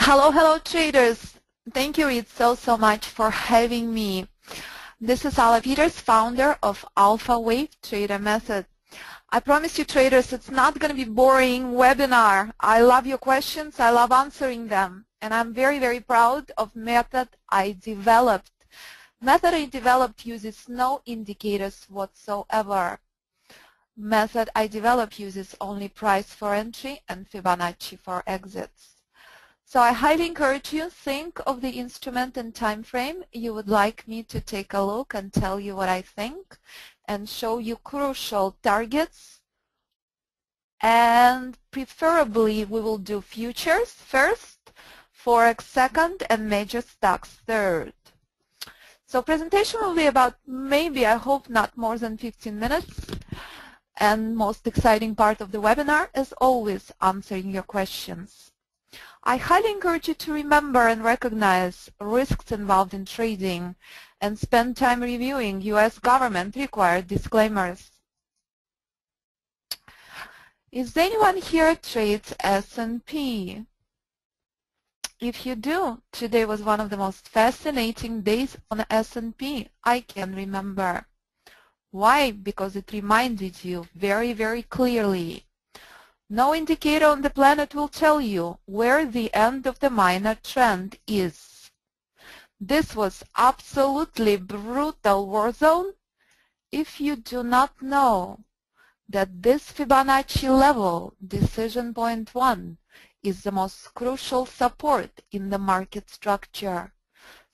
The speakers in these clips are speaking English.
Hello, hello traders. Thank you so much for having me. This is Alla Peters, founder of Alpha Wave Trader Method. I promise you traders, it's not going to be boring webinar. I love your questions. I love answering them. And I'm very proud of method I developed. Method I developed uses no indicators whatsoever. Method I developed uses only price for entry and Fibonacci for exits. So I highly encourage you, think of the instrument and time frame you would like me to take a look and tell you what I think and show you crucial targets. And preferably we will do futures first, forex second, and major stocks third. So presentation will be about maybe, I hope, not more than 15 minutes. And most exciting part of the webinar is always answering your questions. I highly encourage you to remember and recognize risks involved in trading and spend time reviewing U.S. government required disclaimers. Is anyone here trades S&P? If you do, today was one of the most fascinating days on S&P I can remember. Why? Because it reminded you very clearly. No indicator on the planet will tell you where the end of the minor trend is. This was absolutely brutal war zone if you do not know that this Fibonacci level, decision point 1, is the most crucial support in the market structure,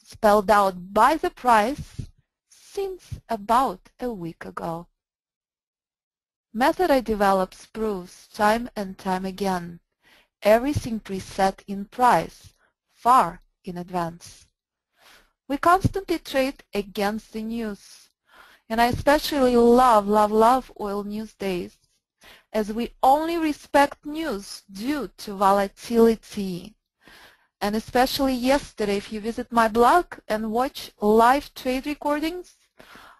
spelled out by the price since about a week ago. Method I developed proves time and time again everything preset in price far in advance. We constantly trade against the news, and I especially love oil news days, as we only respect news due to volatility. And especially yesterday, if you visit my blog and watch live trade recordings,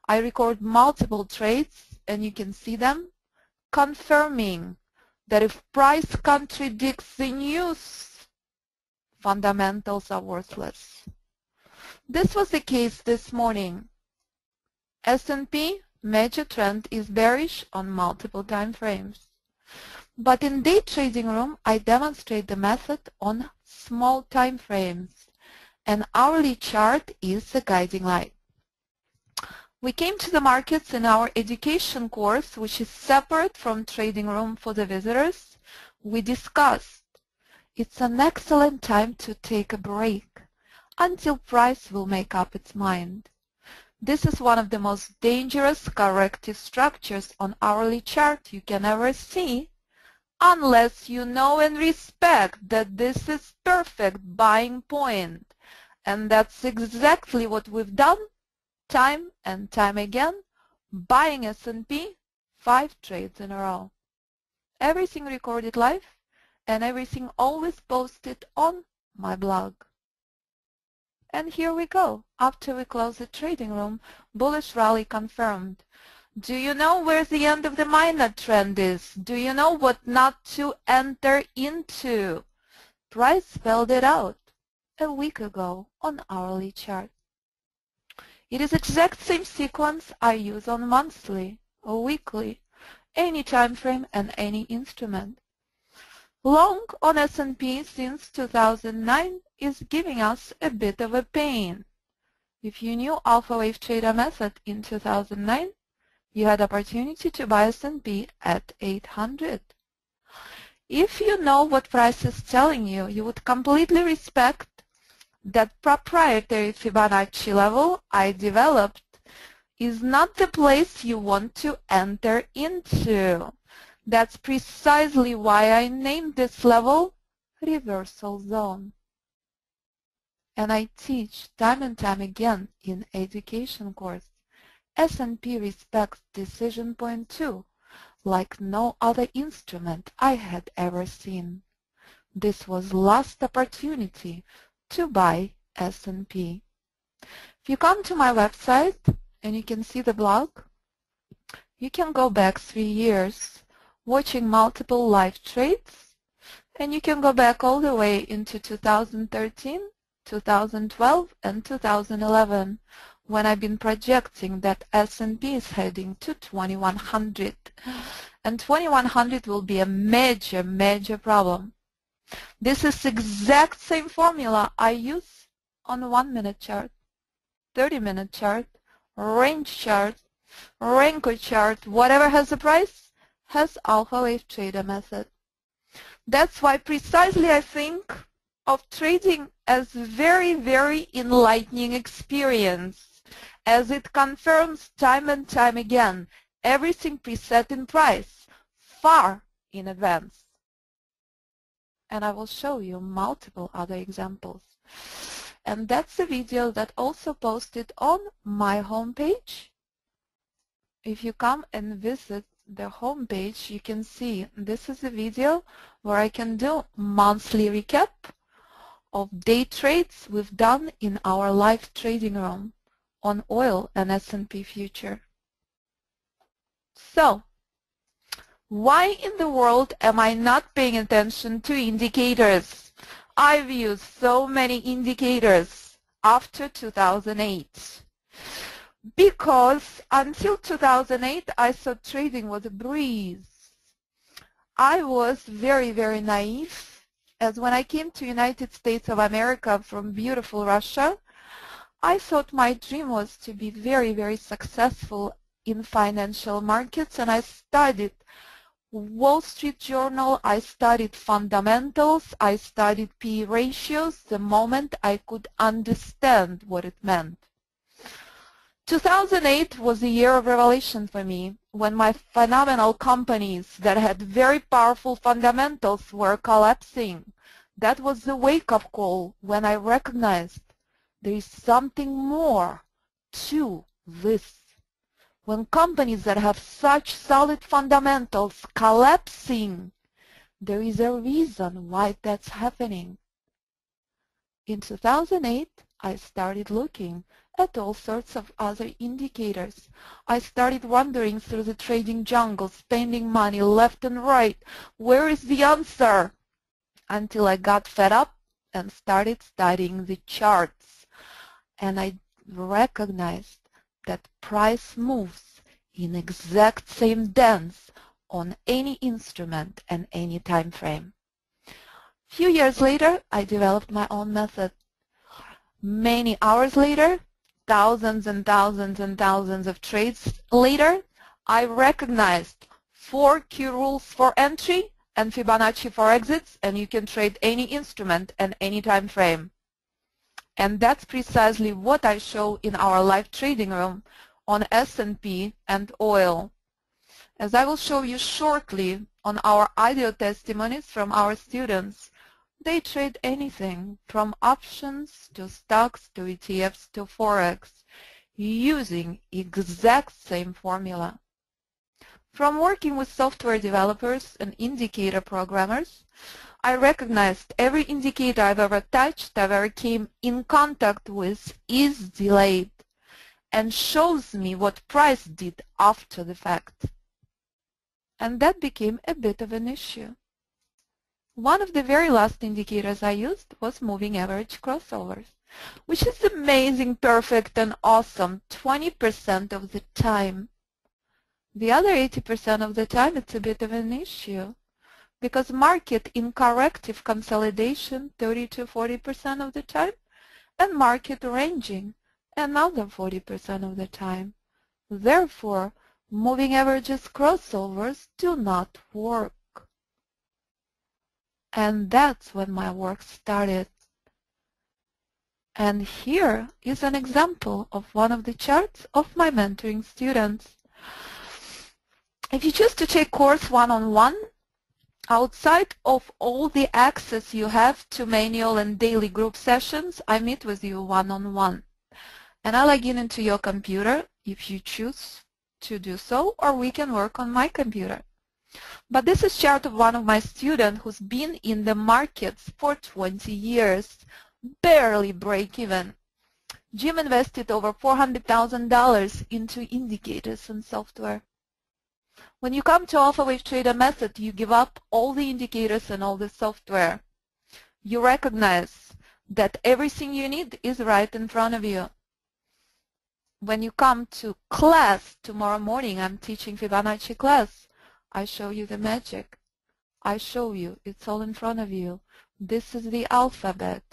I record multiple trades and you can see them, confirming that if price contradicts the news, fundamentals are worthless. This was the case this morning. S&P major trend is bearish on multiple time frames. But in day trading room, I demonstrate the method on small time frames. An hourly chart is the guiding light. We came to the markets in our education course, which is separate from trading room for the visitors. We discussed it's an excellent time to take a break until price will make up its mind. This is one of the most dangerous corrective structures on hourly chart you can ever see, unless you know and respect that this is perfect buying point. And that's exactly what we've done time and time again, buying S&P 5 trades in a row. Everything recorded live and everything always posted on my blog. And here we go. After we close the trading room, bullish rally confirmed. Do you know where the end of the minor trend is? Do you know what not to enter into? Price spelled it out a week ago on hourly chart. It is exact same sequence I use on monthly or weekly, any time frame and any instrument. Long on S&P since 2009 is giving us a bit of a pain. If you knew Alpha Wave Trader Method in 2009, you had opportunity to buy S&P at 800. If you know what price is telling you, you would completely respect that proprietary Fibonacci level I developed is not the place you want to enter into. That's precisely why I named this level reversal zone. And I teach time and time again in education course, S&P respects decision point 2 like no other instrument I had ever seen. This was last opportunity to buy S&P. If you come to my website and you can see the blog, you can go back 3 years watching multiple live trades And you can go back all the way into 2013, 2012, and 2011, when I've been projecting that S&P is heading to 2100. And 2100 will be a major, major problem. This is the exact same formula I use on a 1-minute chart, 30-minute chart, range chart, Renko chart, whatever has a price, has alpha wave trader method. That's why precisely I think of trading as very, very enlightening experience, as it confirms time and time again everything preset in price, far in advance. And I will show you multiple other examples. And that's a video that also posted on my homepage. If you come and visit the homepage, you can see this is a video where I can do monthly recap of day trades we've done in our live trading room on oil and S&P future. So, why in the world am I not paying attention to indicators? I've used so many indicators after 2008. Because until 2008, I thought trading was a breeze. I was very, very naive, as when I came to United States of America from beautiful Russia, I thought my dream was to be very, very successful in financial markets, and I studied Wall Street Journal, I studied fundamentals, I studied PE ratios the moment I could understand what it meant. 2008 was a year of revelation for me, when my phenomenal companies that had very powerful fundamentals were collapsing. That was the wake-up call when I recognized there is something more to this. When companies that have such solid fundamentals collapsing, there is a reason why that's happening. In 2008, I started looking at all sorts of other indicators. I started wandering through the trading jungle, spending money left and right. Where is the answer? Until I got fed up and started studying the charts. And I recognized that price moves in exact same dance on any instrument and any time frame. Few years later, I developed my own method. Many hours later, thousands and thousands and thousands of trades later, I recognized 4 key rules for entry and Fibonacci for exits, and you can trade any instrument and any time frame. And that's precisely what I show in our live trading room on S&P and oil. As I will show you shortly on our audio testimonies from our students, they trade anything from options to stocks to ETFs to Forex using exact same formula. From working with software developers and indicator programmers, I recognized every indicator I've ever touched, I've ever came in contact with is delayed and shows me what price did after the fact. And that became a bit of an issue. One of the very last indicators I used was moving average crossovers, which is amazing, perfect, and awesome 20% of the time. The other 80% of the time it's a bit of an issue, because market in corrective consolidation 30 to 40% of the time, and market ranging another 40% of the time. Therefore, moving averages crossovers do not work. And that's when my work started. And here is an example of one of the charts of my mentoring students. If you choose to take course one-on-one, outside of all the access you have to manual and daily group sessions, I meet with you one-on-one. And I log in into your computer if you choose to do so, or we can work on my computer. But this is a chart of one of my students who's been in the markets for 20 years, barely break even. Jim invested over $400,000 into indicators and software. When you come to Alpha Wave Trader method, you give up all the indicators and all the software. You recognize that everything you need is right in front of you. When you come to class tomorrow morning, I'm teaching Fibonacci class. I show you the magic. I show you, it's all in front of you. This is the alphabet,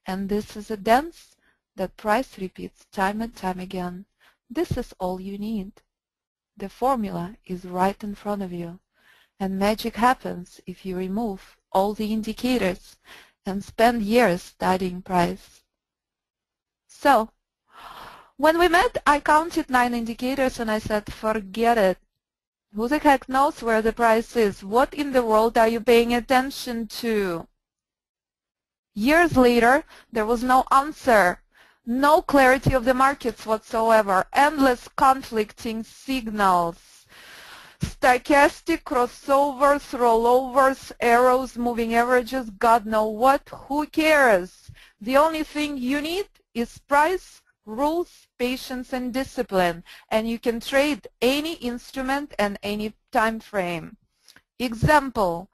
and this is a dance that price repeats time and time again. This is all you need. The formula is right in front of you, and magic happens if you remove all the indicators and spend years studying price. So, when we met, I counted 9 indicators and I said, forget it. Who the heck knows where the price is? What in the world are you paying attention to? Years later, there was no answer, no clarity of the markets whatsoever, endless conflicting signals, stochastic crossovers, rollovers, arrows, moving averages, God knows what, who cares? The only thing you need is price, rules, patience, and discipline, and you can trade any instrument and any time frame. Example,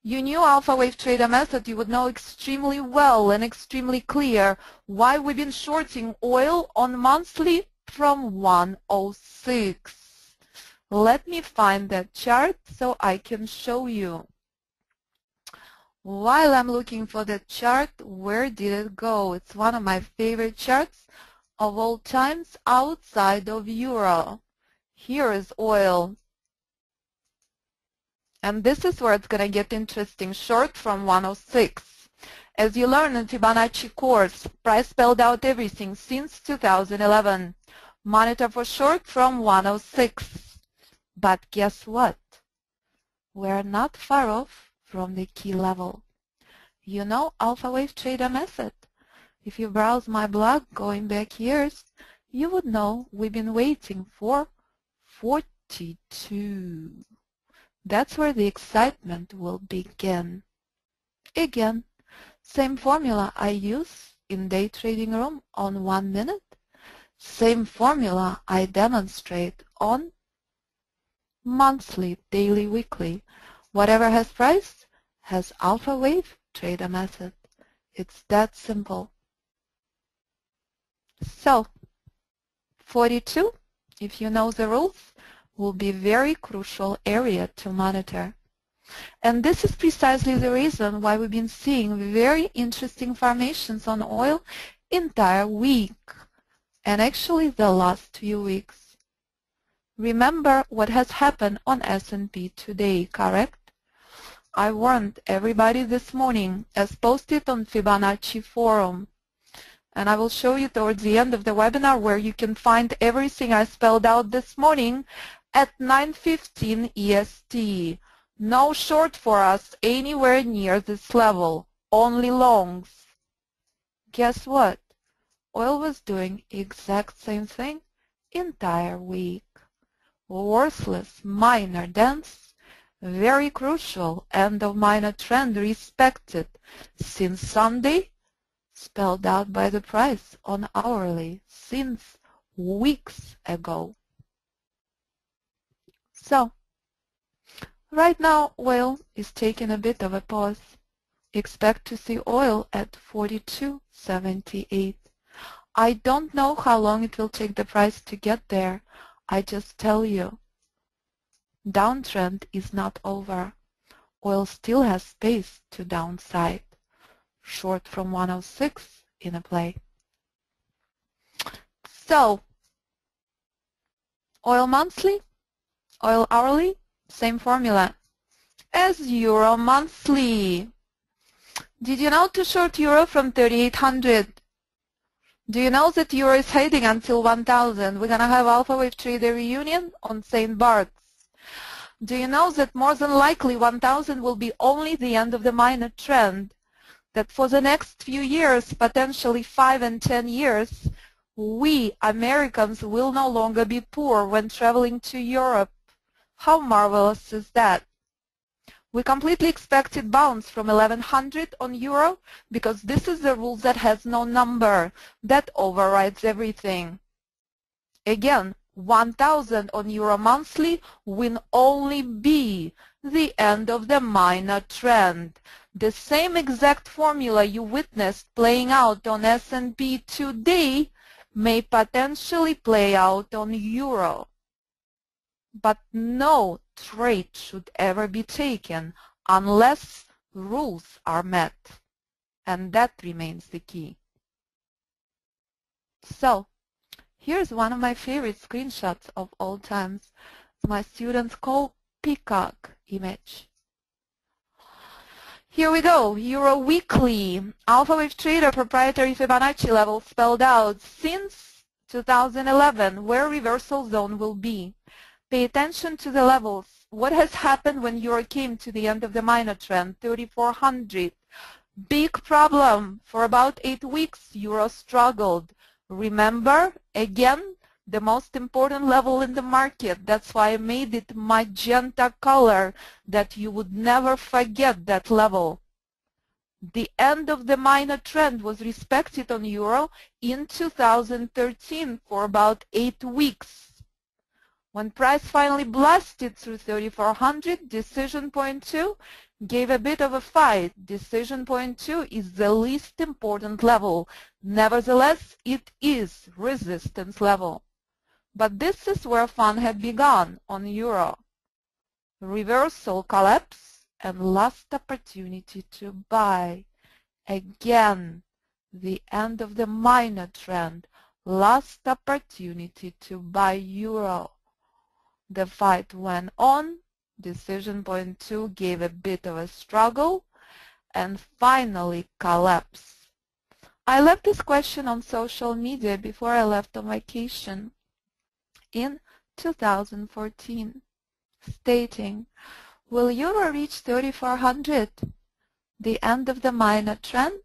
you knew Alpha Wave Trader method, you would know extremely well and extremely clear why we've been shorting oil on monthly from 106. Let me find that chart so I can show you. While I'm looking for that chart, where did it go? It's one of my favorite charts of all times outside of euro. Here is oil. And this is where it's going to get interesting. Short from 106. As you learn in Fibonacci course, price spelled out everything since 2011. Monitor for short from 106. But guess what? We're not far off from the key level. You know Alpha Wave Trader method. If you browse my blog going back years, you would know we've been waiting for 42. That's where the excitement will begin. Again, same formula I use in day trading room on 1 minute. Same formula I demonstrate on monthly, daily, weekly. Whatever has price has Alpha Wave Trader method. It's that simple. So, 42, if you know the rules, will be a very crucial area to monitor. And this is precisely the reason why we've been seeing very interesting formations on oil entire week, and actually the last few weeks. Remember what has happened on S&P today, correct? I warned everybody this morning as posted on Fibonacci forum. And I will show you towards the end of the webinar where you can find everything I spelled out this morning at 9:15 EST. No short for us anywhere near this level, only longs. Guess what? Oil was doing exact same thing entire week. Worthless minor dance, very crucial end of minor trend respected since Sunday, spelled out by the price on hourly since weeks ago. So, right now oil is taking a bit of a pause. Expect to see oil at 42.78. I don't know how long it will take the price to get there. I just tell you, downtrend is not over. Oil still has space to downside. Short from 106 in a play. So, oil monthly, oil hourly, same formula as euro monthly. Did you know to short euro from 3,800? Do you know that euro is heading until 1,000? We're going to have Alpha Wave Trader reunion on St. Bart's. Do you know that more than likely 1,000 will be only the end of the minor trend? That for the next few years, potentially 5 and 10 years, we Americans will no longer be poor when traveling to Europe. How marvelous is that? We completely expected bounce from 1,100 on euro because this is the rule that has no number, that overrides everything. Again, 1000 on Euro monthly will only be the end of the minor trend. The same exact formula you witnessed playing out on S&P today may potentially play out on Euro. But no trade should ever be taken unless rules are met. And that remains the key. So, here's one of my favorite screenshots of all times. My students call peacock image. Here we go. Euro weekly. Alpha Wave Trader proprietary Fibonacci level spelled out since 2011 where reversal zone will be. Pay attention to the levels. What has happened when Euro came to the end of the minor trend? 3,400. Big problem. For about 8 weeks, Euro struggled. Remember, again, the most important level in the market. That's why I made it magenta color, that you would never forget that level. The end of the minor trend was respected on Euro in 2013 for about 8 weeks. When price finally blasted through 3,400, decision point 2 gave a bit of a fight. Decision point 2 is the least important level. Nevertheless, it is resistance level. But this is where fun had begun on Euro. Reversal collapse and last opportunity to buy. Again, the end of the minor trend. Last opportunity to buy Euro. The fight went on. Decision point 2 gave a bit of a struggle and finally collapsed. I left this question on social media before I left on vacation in 2014, stating, will Euro reach 3,400, the end of the minor trend?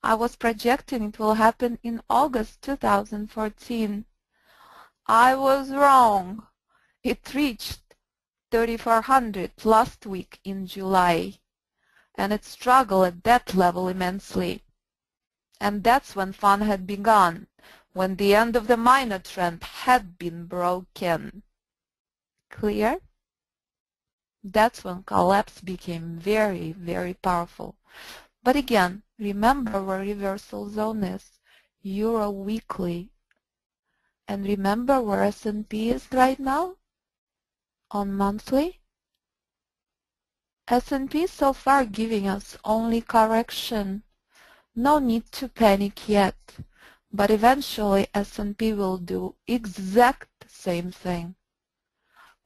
I was projecting it will happen in August 2014. I was wrong. It reached 3,400 last week in July, and it struggled at that level immensely. And that's when fun had begun, when the end of the minor trend had been broken. Clear? That's when collapse became very, very powerful. But again, remember where reversal zone is, Euro weekly. And remember where S&P is right now? On monthly, S&P so far giving us only correction. No need to panic yet, but eventually S&P will do exact same thing.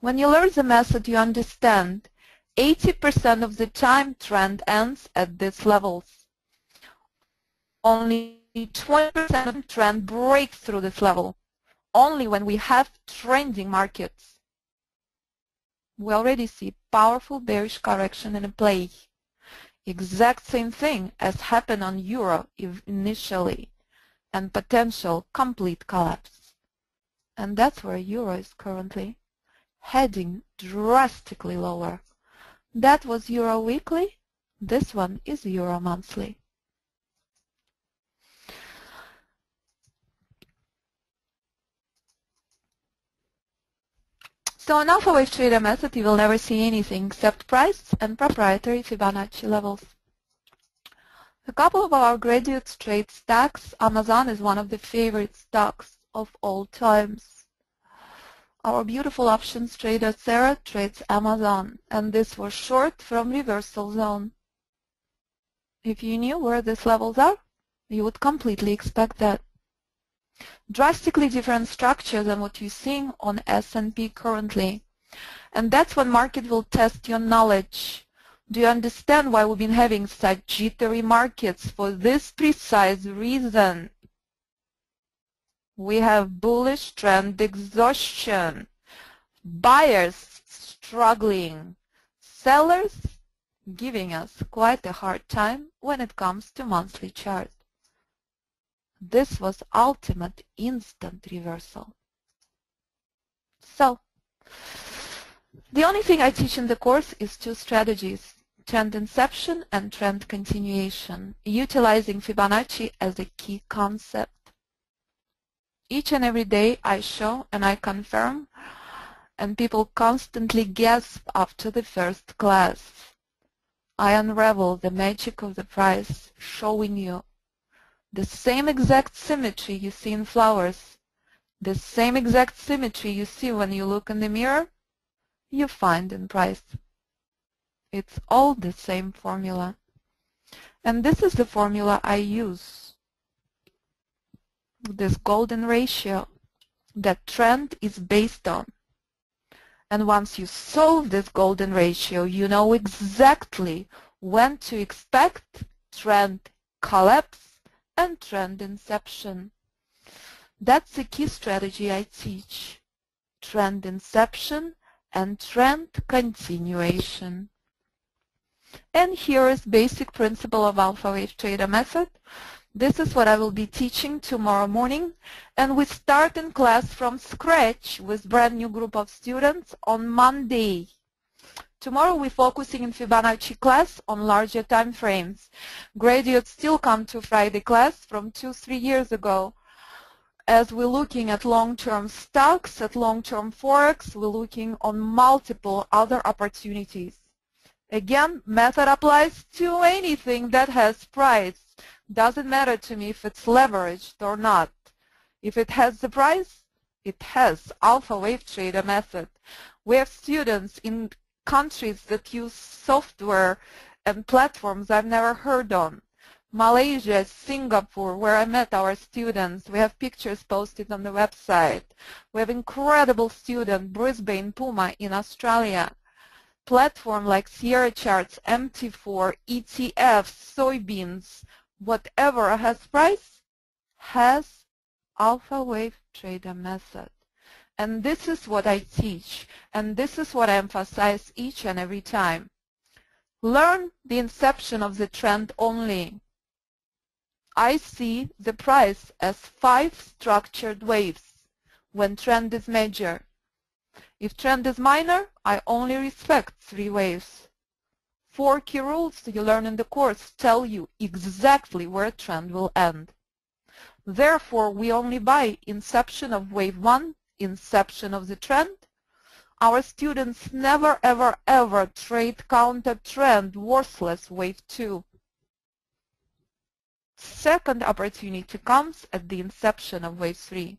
When you learn the method, you understand 80% of the time trend ends at these levels. Only 20% of the trend breaks through this level, only when we have trending markets. We already see powerful bearish correction in play. Exact same thing as happened on Euro initially, and potential complete collapse. And that's where Euro is currently, heading drastically lower. That was Euro weekly. This one is Euro monthly. So in Alpha Wave Trader method, you will never see anything except price and proprietary Fibonacci levels. A couple of our graduates trade stocks. Amazon is one of the favorite stocks of all times. Our beautiful options trader Sarah trades Amazon, and this was short from reversal zone. If you knew where these levels are, you would completely expect that. Drastically different structure than what you're seeing on S&P currently. And that's when market will test your knowledge. Do you understand why we've been having such jittery markets? For this precise reason. We have bullish trend exhaustion. Buyers struggling. Sellers giving us quite a hard time when it comes to monthly chart. This was ultimate instant reversal. So, the only thing I teach in the course is two strategies, trend inception and trend continuation, utilizing Fibonacci as a key concept. Each and every day I show and I confirm, and people constantly gasp after the first class. I unravel the magic of the price, showing you the same exact symmetry you see in flowers, the same exact symmetry you see when you look in the mirror, you find in price. It's all the same formula. And this is the formula I use, this golden ratio that trend is based on. And once you solve this golden ratio, you know exactly when to expect trend collapse and trend inception. That's the key strategy I teach, trend inception and trend continuation. And here is basic principle of alpha wave trader method. This is what I will be teaching tomorrow morning, and we start in class from scratch with brand new group of students on Monday. Tomorrow we're focusing in Fibonacci class on larger time frames. Graduates still come to Friday class from 2-3 years ago. As we're looking at long-term stocks, at long-term forex, we're looking on multiple other opportunities. Again, method applies to anything that has price. Doesn't matter to me if it's leveraged or not. If it has the price, it has alpha wave trader method. We have students in countries that use software and platforms I've never heard on. Malaysia, Singapore, where I met our students. We have pictures posted on the website. We have incredible students, Brisbane, Puma in Australia. Platform like Sierra Charts, MT4, ETFs, soybeans, whatever has price, has alpha wave trader method. And this is what I teach, and this is what I emphasize each and every time. Learn the inception of the trend only. I see the price as 5 structured waves when trend is major. If trend is minor, I only respect 3 waves. 4 key rules you learn in the course tell you exactly where trend will end. Therefore, we only buy inception of wave 1, inception of the trend. Our students never ever ever trade counter trend, worthless wave 2. Second opportunity comes at the inception of wave 3.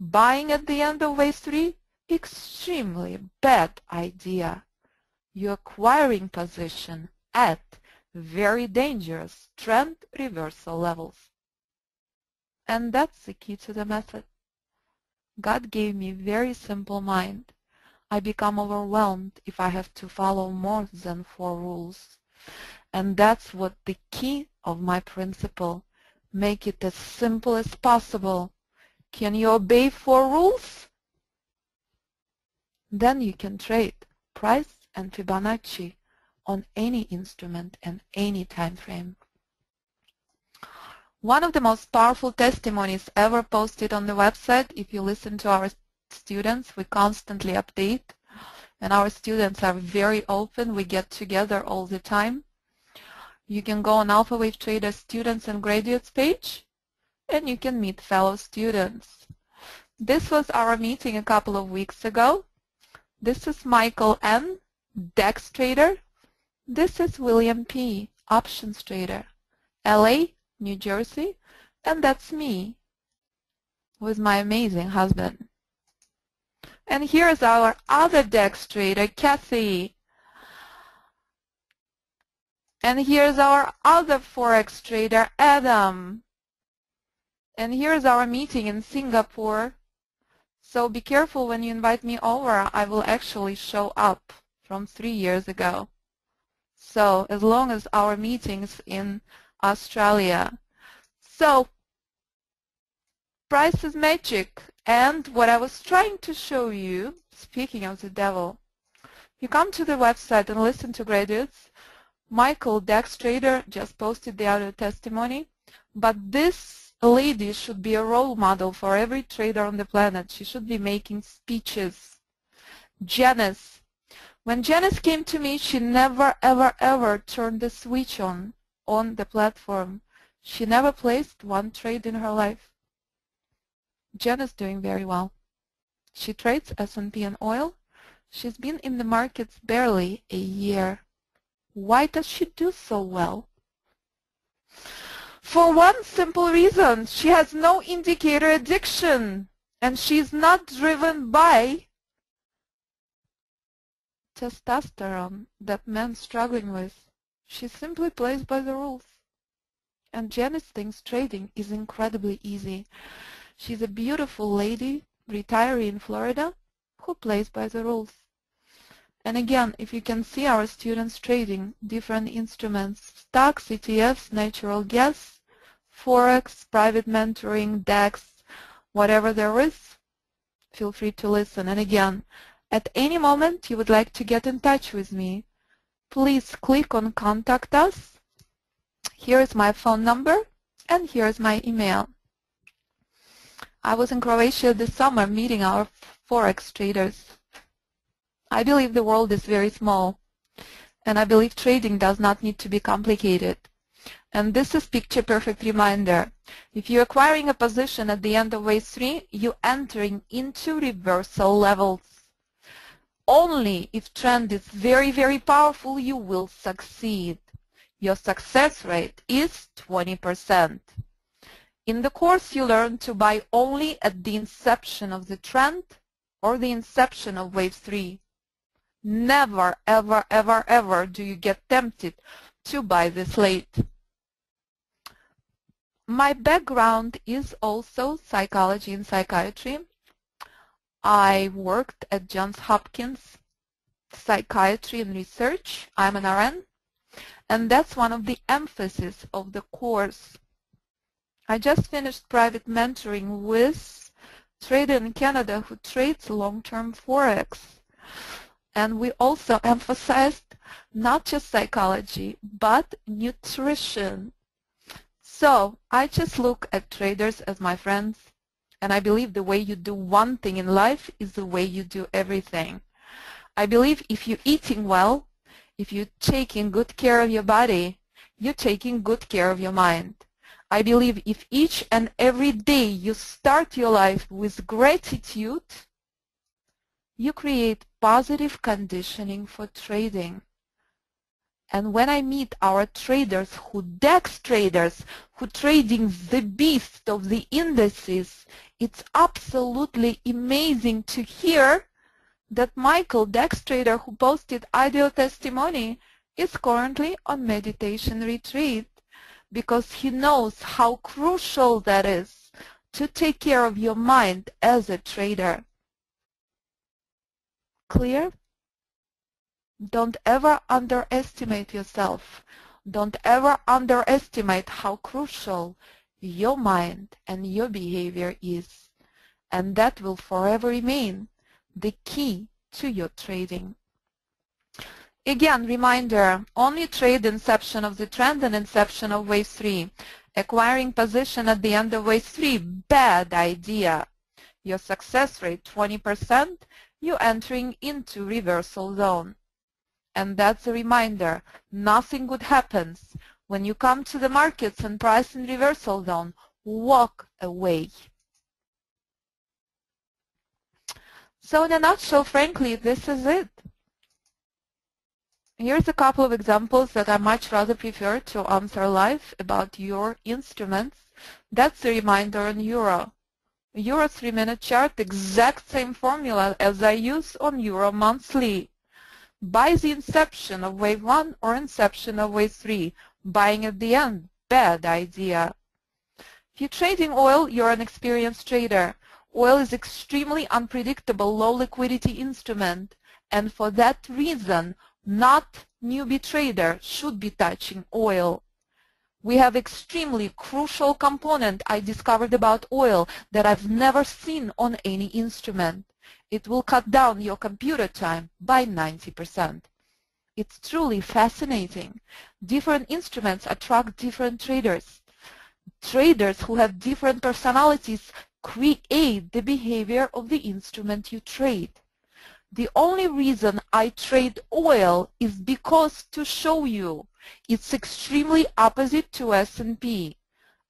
Buying at the end of wave 3, extremely bad idea. You're acquiring position at very dangerous trend reversal levels. And that's the key to the method. God gave me very simple mind. I become overwhelmed if I have to follow more than 4 rules. And that's what the key of my principle. Make it as simple as possible. Can you obey 4 rules? Then you can trade price and Fibonacci on any instrument and any time frame. One of the most powerful testimonies ever posted on the website, if you listen to our students, we constantly update, and our students are very open. We get together all the time. You can go on Alpha Wave Trader Students and Graduates page, and you can meet fellow students. This was our meeting a couple of weeks ago. This is Michael N., DEX trader. This is William P., options trader, LA, New Jersey, and that's me with my amazing husband. And here's our other DEX trader, Kathy. And here's our other Forex trader, Adam. And here's our meeting in Singapore. So be careful when you invite me over. I will actually show up from 3 years ago. So as long as our meetings in Australia. So price is magic. And what I was trying to show you, speaking of the devil, you come to the website and listen to graduates. Michael, DEX trader, just posted the audio testimony. But this lady should be a role model for every trader on the planet. She should be making speeches. Janice. When Janice came to me, she never, ever, ever turned the switch on the platform. She never placed one trade in her life. Jen is doing very well. She trades S&P and oil. She's been in the markets barely a year. Why does she do so well? For one simple reason, she has no indicator addiction, and she's not driven by testosterone that men struggling with. She simply plays by the rules. And Janice thinks trading is incredibly easy. She's a beautiful lady, retiree in Florida, who plays by the rules. And again, if you can see our students trading different instruments, stocks, ETFs, natural gas, Forex, private mentoring, DEX, whatever there is, feel free to listen. And again, at any moment you would like to get in touch with me, please click on Contact Us. Here is my phone number, and here is my email. I was in Croatia this summer meeting our Forex traders. I believe the world is very small, and I believe trading does not need to be complicated. And this is picture perfect reminder. If you're acquiring a position at the end of wave 3, you're entering into reversal levels. Only if trend is very, very powerful, you will succeed. Your success rate is 20%. In the course, you learn to buy only at the inception of the trend or the inception of wave 3. Never, ever, ever, ever do you get tempted to buy this late. My background is also psychology and psychiatry. I worked at Johns Hopkins Psychiatry and Research. I'm an RN, and that's one of the emphasis of the course. I just finished private mentoring with a trader in Canada who trades long-term Forex. And we also emphasized not just psychology, but nutrition. So I just look at traders as my friends, and I believe the way you do one thing in life is the way you do everything. I believe if you're eating well, if you're taking good care of your body, you're taking good care of your mind. I believe if each and every day you start your life with gratitude, you create positive conditioning for trading. And when I meet our traders who DEX traders, who trading the beast of the indices, it's absolutely amazing to hear that Michael, DEX trader who posted ideal testimony, is currently on meditation retreat because he knows how crucial that is to take care of your mind as a trader. Clear? Don't ever underestimate yourself. Don't ever underestimate how crucial your mind and your behavior is. And that will forever remain the key to your trading. Again, reminder, only trade inception of the trend and inception of wave 3. Acquiring position at the end of wave 3, bad idea. Your success rate 20%, you're entering into reversal zone. And that's a reminder, nothing good happens. When you come to the markets and price in reversal zone, walk away. So in a nutshell, frankly, this is it. Here's a couple of examples that I much rather prefer to answer live about your instruments. That's a reminder on Euro. Euro 3-minute chart, exact same formula as I use on Euro monthly. Buy the inception of wave 1 or inception of wave 3. Buying at the end, bad idea. If you're trading oil, you're an experienced trader. Oil is extremely unpredictable, low liquidity instrument, and for that reason, not newbie trader should be touching oil. We have extremely crucial component I discovered about oil that I've never seen on any instrument. It will cut down your computer time by 90%. It's truly fascinating. Different instruments attract different traders. Traders who have different personalities create the behavior of the instrument you trade. The only reason I trade oil is because to show you it's extremely opposite to S&P.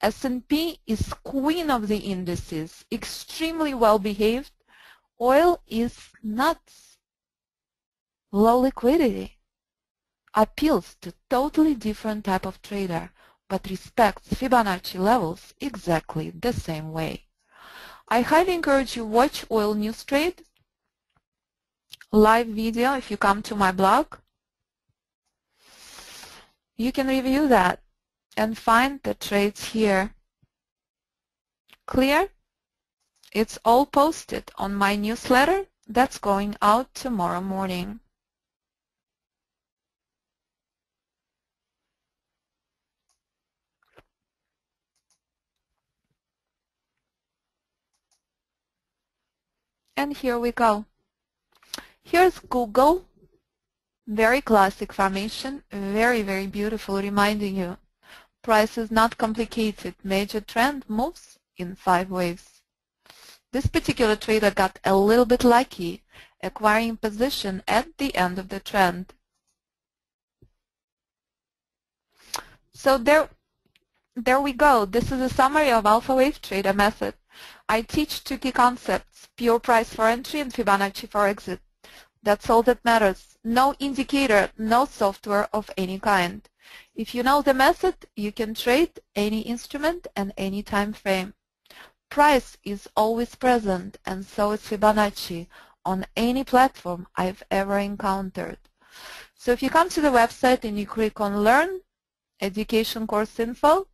S&P is queen of the indices, extremely well behaved. Oil is nuts. Low liquidity. Appeals to totally different type of trader, but respects Fibonacci levels exactly the same way. I highly encourage you watch Oil News Trade live video if you come to my blog. You can review that and find the trades here. Clear? It's all posted on my newsletter that's going out tomorrow morning. And here we go. Here's Google. Very classic formation, very, very beautiful, reminding you price is not complicated. Major trend moves in 5 waves. This particular trader got a little bit lucky, acquiring position at the end of the trend. So there we go. This is a summary of alpha wave trader method. I teach 2 key concepts: pure price for entry and Fibonacci for exit. That's all that matters. No indicator, no software of any kind. If you know the method, you can trade any instrument and any time frame. Price is always present, and so is Fibonacci on any platform I've ever encountered. So if you come to the website and you click on Learn, Education Course Info,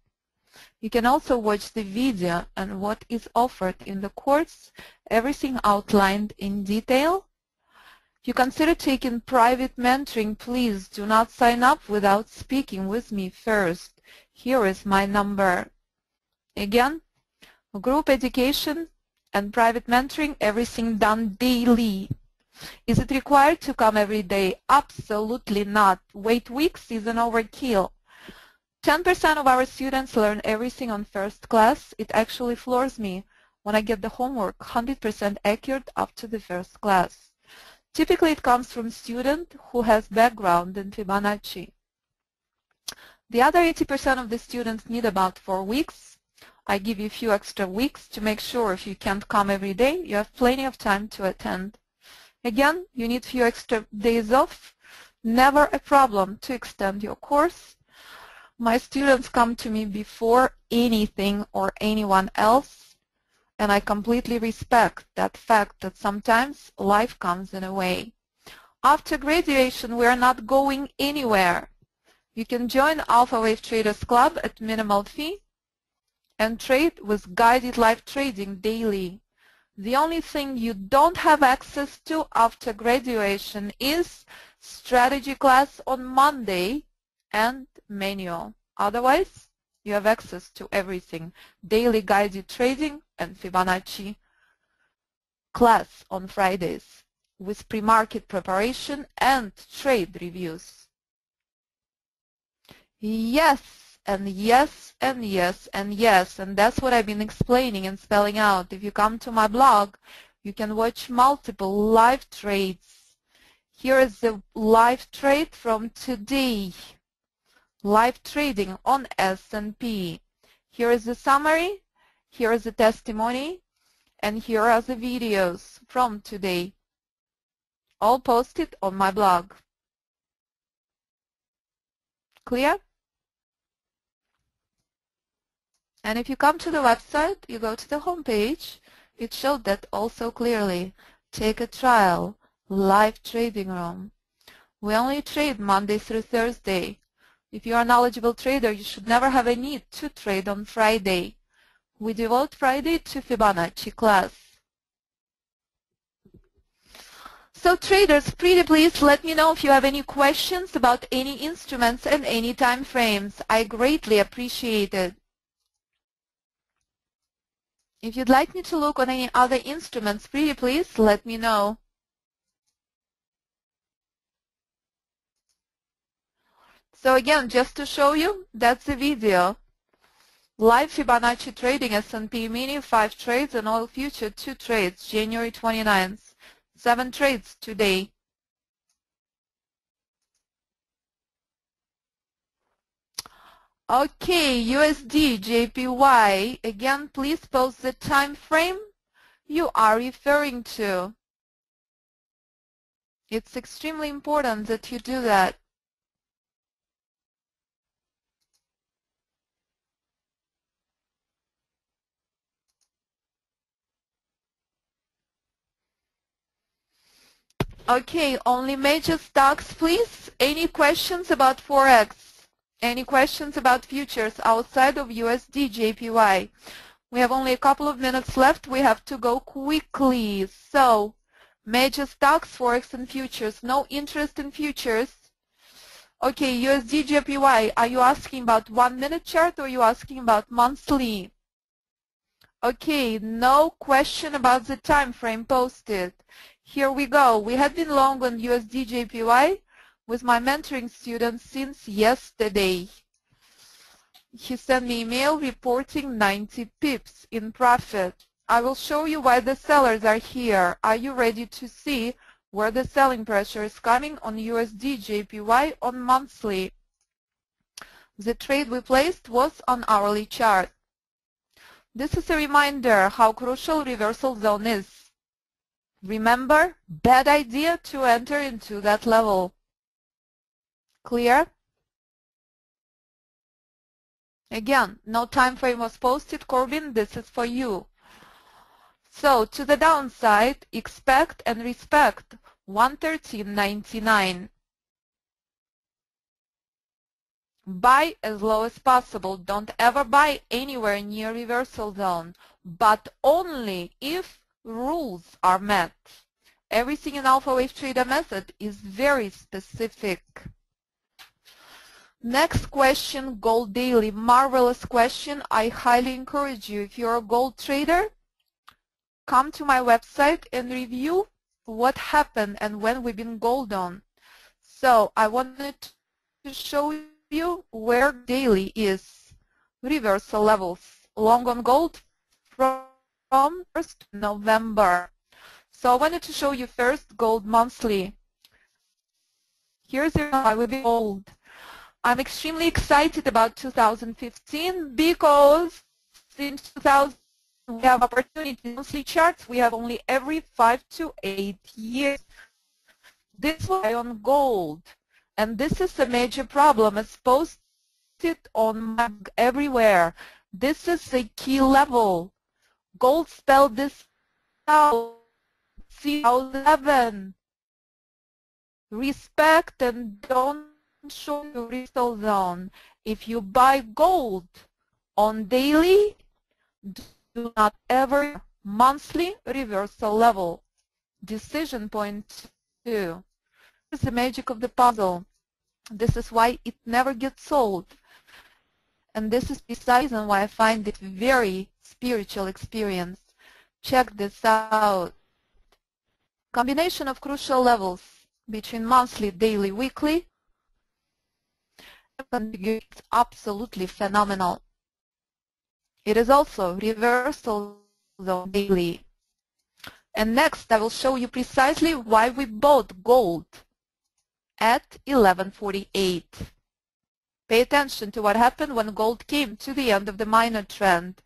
you can also watch the video and what is offered in the course, everything outlined in detail. If you consider taking private mentoring, please do not sign up without speaking with me first. Here is my number. Again, group education and private mentoring, everything done daily. Is it required to come every day? Absolutely not. Wait weeks is an overkill. 10% of our students learn everything on first class. It actually floors me when I get the homework 100% accurate after the first class. Typically, it comes from a student who has background in Fibonacci. The other 80% of the students need about 4 weeks. I give you a few extra weeks to make sure if you can't come every day, you have plenty of time to attend. Again, you need a few extra days off. Never a problem to extend your course. My students come to me before anything or anyone else, and I completely respect that fact that sometimes life comes in a way. After graduation, we are not going anywhere. You can join Alpha Wave Traders Club at minimal fee and trade with guided live trading daily. The only thing you don't have access to after graduation is strategy class on Monday and manual. Otherwise, you have access to everything. Daily guided trading and Fibonacci class on Fridays with pre-market preparation and trade reviews. Yes, and yes, and yes, and yes, and that's what I've been explaining and spelling out. If you come to my blog, you can watch multiple live trades. Here is the live trade from today. Live trading on S&P. Here is the summary, here is the testimony, and here are the videos from today. All posted on my blog. Clear? And if you come to the website, you go to the home page, it showed that also clearly. Take a trial, live trading room. We only trade Monday through Thursday. If you are a knowledgeable trader, you should never have a need to trade on Friday. We devote Friday to Fibonacci class. So traders, pretty please let me know if you have any questions about any instruments and any time frames. I greatly appreciate it. If you'd like me to look on any other instruments, pretty please let me know. So again, just to show you, that's the video. Live Fibonacci trading S&P mini, 5 trades, and oil future 2 trades, January 29th. 7 trades today. Okay, USD JPY. Again, please post the time frame you are referring to. It's extremely important that you do that. Okay, only major stocks, please. Any questions about Forex? Any questions about futures outside of USD JPY? We have only a couple of minutes left. We have to go quickly. So, major stocks, Forex and futures. No interest in futures. Okay, USD JPY. Are you asking about 1 minute chart or are you asking about monthly? Okay, no question about the time frame posted. Here we go. We have been long on USD JPY with my mentoring students since yesterday. He sent me email reporting 90 pips in profit. I will show you why the sellers are here. Are you ready to see where the selling pressure is coming on USD JPY on monthly? The trade we placed was on hourly chart. This is a reminder how crucial reversal zone is. Remember, bad idea to enter into that level. Clear? Again, no time frame was posted. Corbin, this is for you. So, to the downside, expect and respect 113.99. Buy as low as possible. Don't ever buy anywhere near reversal zone, but only if rules are met. Everything in Alpha Wave Trader method is very specific. Next question, gold daily. Marvelous question. I highly encourage you, if you're a gold trader, come to my website and review what happened and when we've been gold on. So I wanted to show you where daily is reversal levels. Long on gold from 1st November. So I wanted to show you first gold monthly. Here's why we've been gold. I'm extremely excited about 2015 because in 2000 we have opportunity monthly charts. We have only every 5 to 8 years. This was on gold, and this is a major problem. It's posted on everywhere. This is a key level. Gold spelled this out. 11. Respect and don't show your reversal zone. If you buy gold on daily, do not ever monthly reversal level. Decision point 2. This is the magic of the puzzle. This is why it never gets sold. And this is the reason why I find it very spiritual experience. Check this out. Combination of crucial levels between monthly, daily, weekly. It's absolutely phenomenal. It is also reversal zone daily. And next I will show you precisely why we bought gold at 1148. Pay attention to what happened when gold came to the end of the minor trend.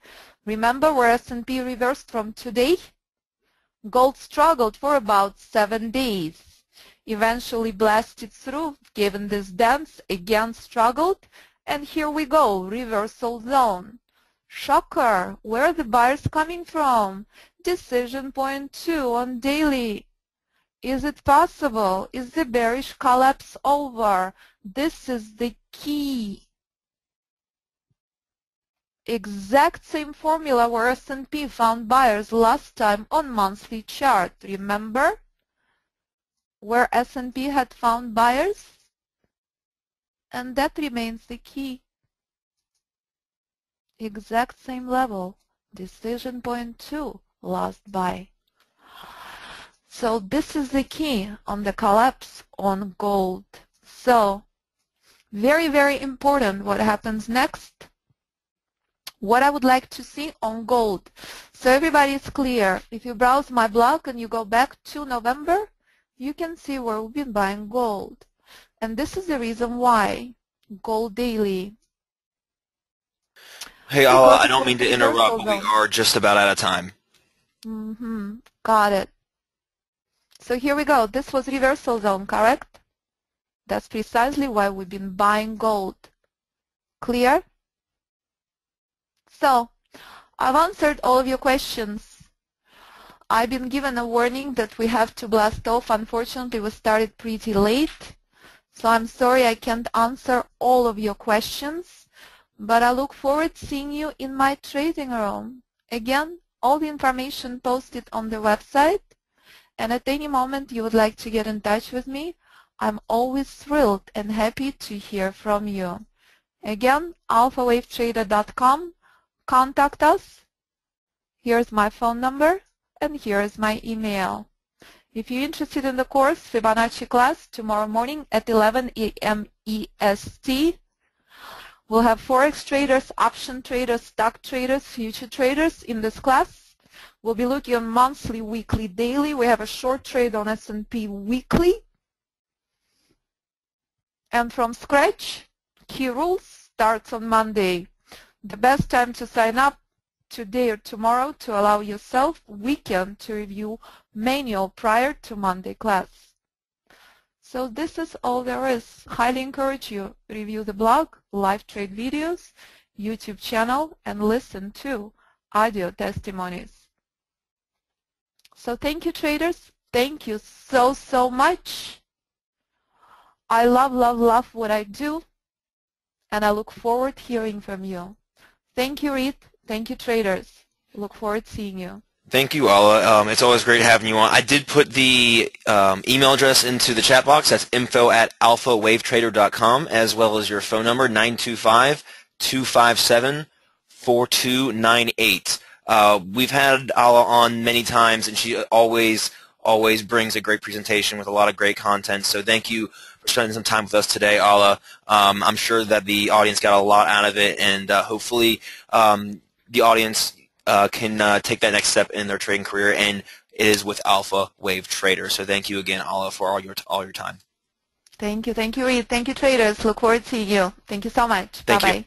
Remember where S&P reversed from today? Gold struggled for about 7 days. Eventually blasted through, given this dance, again struggled, and here we go, reversal zone. Shocker, where are the buyers coming from? Decision point 2 on daily. Is it possible? Is the bearish collapse over? This is the key. Exact same formula where S&P found buyers last time on monthly chart. Remember where S&P had found buyers? And that remains the key. Exact same level. Decision point 2, last buy. So this is the key on the collapse on gold. So very, very important what happens next. What I would like to see on gold. So everybody is clear. If you browse my blog and you go back to November, you can see where we've been buying gold. And this is the reason why. Gold daily. Hey, We Alla, go I to don't mean to interrupt, reversal but we zone. are just about out of time. Got it. So here we go. This was reversal zone, correct? That's precisely why we've been buying gold. Clear? So, I've answered all of your questions. I've been given a warning that we have to blast off. Unfortunately, we started pretty late. So I'm sorry I can't answer all of your questions, but I look forward to seeing you in my trading room. Again, all the information posted on the website, and at any moment you would like to get in touch with me, I'm always thrilled and happy to hear from you. Again, alphawavetrader.com. Contact us. Here's my phone number, and here's my email. If you're interested in the course, Fibonacci class, tomorrow morning at 11 a.m. EST, we'll have Forex traders, option traders, stock traders, future traders in this class. We'll be looking at monthly, weekly, daily. We have a short trade on S&P weekly. And from scratch, key rules starts on Monday. The best time to sign up today or tomorrow to allow yourself weekend to review manual prior to Monday class. So this is all there is. Highly encourage you review the blog, live trade videos, YouTube channel, and listen to audio testimonies. So thank you, traders. Thank you so, so much. I love, love, love what I do, and I look forward to hearing from you. Thank you, Reed. Thank you, traders. Look forward to seeing you. Thank you, Alla. It's always great having you on. I did put the email address into the chat box. That's info@alphawavetrader.com, as well as your phone number, 925-257-4298. We've had Alla on many times, and she always brings a great presentation with a lot of great content. So thank you for spending some time with us today, Alla. I'm sure that the audience got a lot out of it, and hopefully the audience can take that next step in their trading career, and it is with Alpha Wave Trader. So thank you again, Alla, for all your time. Thank you, Reed. Thank you, traders. Look forward to seeing you. Thank you so much. Thank you. Bye-bye.